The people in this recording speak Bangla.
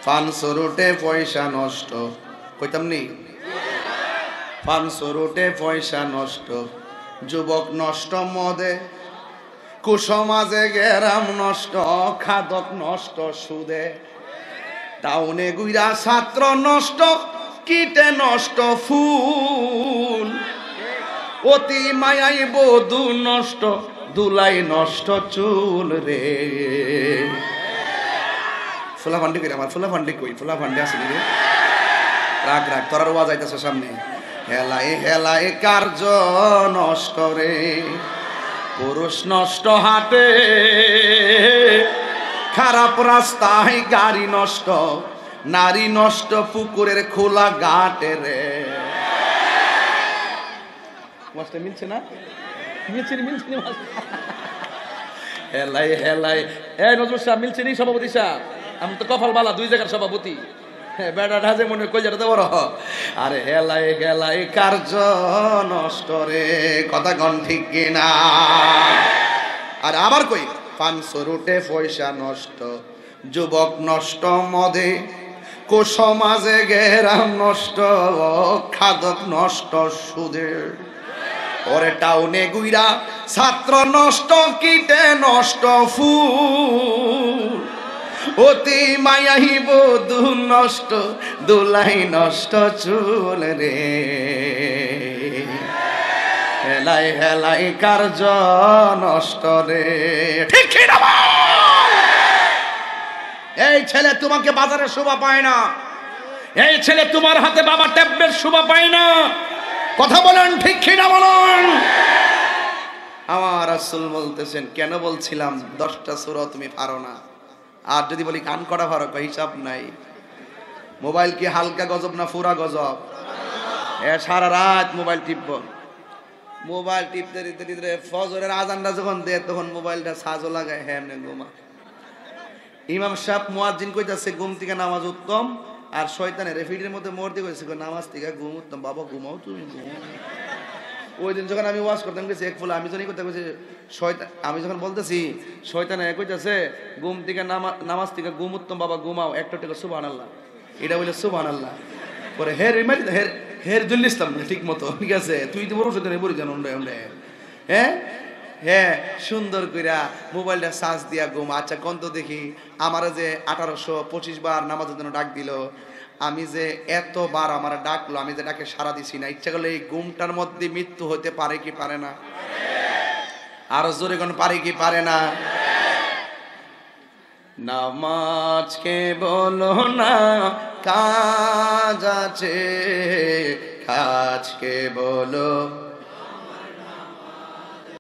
ফানসুরুটে পয়সা নষ্ট কইতাম নি ফানসুরুটে পয়সা নষ্ট যুবক নষ্ট মদে কুসমাজে গেরাম নষ্ট খাদক নষ্ট সুদে টাউনে গুইরা ছাত্র নষ্ট কীটে নষ্ট ফুল অতি মায়াই বধূ নষ্ট দুলাই নষ্ট চুল রে ফুলা ফান্ডি কই আমার ফুলা ফান্ডি কই ফুলা ফান্ডি আসেনি রে রাগ রাগ তোর আওয়াজ আইতাছে সামনে হেলাই হেলাই কার্য নষ্ট রে পুরুষ নষ্ট হাটে খারাপ রাস্তায় গাড়ি নষ্ট নারী নষ্ট পুকুরের খোলা ঘাটে রে মাস্টার মিলছে না মিলছে মিলছে হেলাই হেলাই এ নজরুল সাহেব মিলছে নি সভাপতি সাহেব আমি তো কপাল বালা দুই জায়গার সভাপতি বেটা ঢাজে মনে কই যেটা বড় আরে হেলাই হেলাই কার্য নষ্ট রে কথা গণ ঠিক কিনা আর আবার কই ফানসুরুটে পয়সা নষ্ট যুবক নষ্ট মদে কুসমাজে গেরাম নষ্ট খাদক নষ্ট সুদে ওরে টাউনে গুইরা ছাত্র নষ্ট কীটে নষ্ট ফুল অতি মায়াই বধূ নষ্ট দুলাই নষ্ট চুল রে হেলাই হেলাই কার্য নষ্ট রে ঠিক না এই ছেলে তোমাকে বাজারে শোভা পায় না এই ছেলে তোমার হাতে বাবা ট্যাবলেট শোভা পায় না কথা বলেন ঠিক না বলুন আমার রাসূল বলতেছেন কেন বলছিলাম 10টা সূরা তুমি পারো না আর যদি বলি কান করা পারো হিসাব নাই মোবাইল কি হালকা গজব না পুরা গজব সারা রাত মোবাইল টিপব মোবাইল টিপতে টিপতে ফজরের আজানটা যখন দেয় তখন মোবাইলটা সাজও লাগায় হ্যাঁ ঘুমা ইমাম সাহেব মুয়াজ্জিন কইতাছে ঘুম থেকে নামাজ উত্তম আর শয়তানের রেফিডের মধ্যে মরতে কইছে নামাজ থেকে ঘুম উত্তম বাবা ঘুমাও তুমি ঘুমাও ওই দিন যখন আমি ওয়াজ করতাম গেছি এক ফুল আমি যখনই করতে গেছি শয়তান আমি যখন বলতেছি শয়তান কইতাছে ঘুম থেকে নামাজ থেকে ঘুম উত্তম বাবা ঘুমাও একটা টাকা সুবহানাল্লাহ এটা বলে সুবহানাল্লাহ পরে হের ইমাম হের হের জুল্লিসলাম ঠিক মতো ঠিক আছে তুই তো বড় শয়তানে বলি জানো হ্যাঁ হ্যাঁ সুন্দর কইরা মোবাইলটা চার্জ দিয়া ঘুম আচ্ছা কোন তো দেখি আমার যে 1825 বার নামাজের জন্য ডাক দিল আমি যে এতবার আমার ডাকলো আমি যে ডাকে সারা দিছি না ইচ্ছা করলে এই ঘুমটার মধ্যে মৃত্যু হতে পারে কি পারে না আরো জোরে কোন পারে কি পারে না নামাজকে বলো না কাজ আছে কাজকে বলো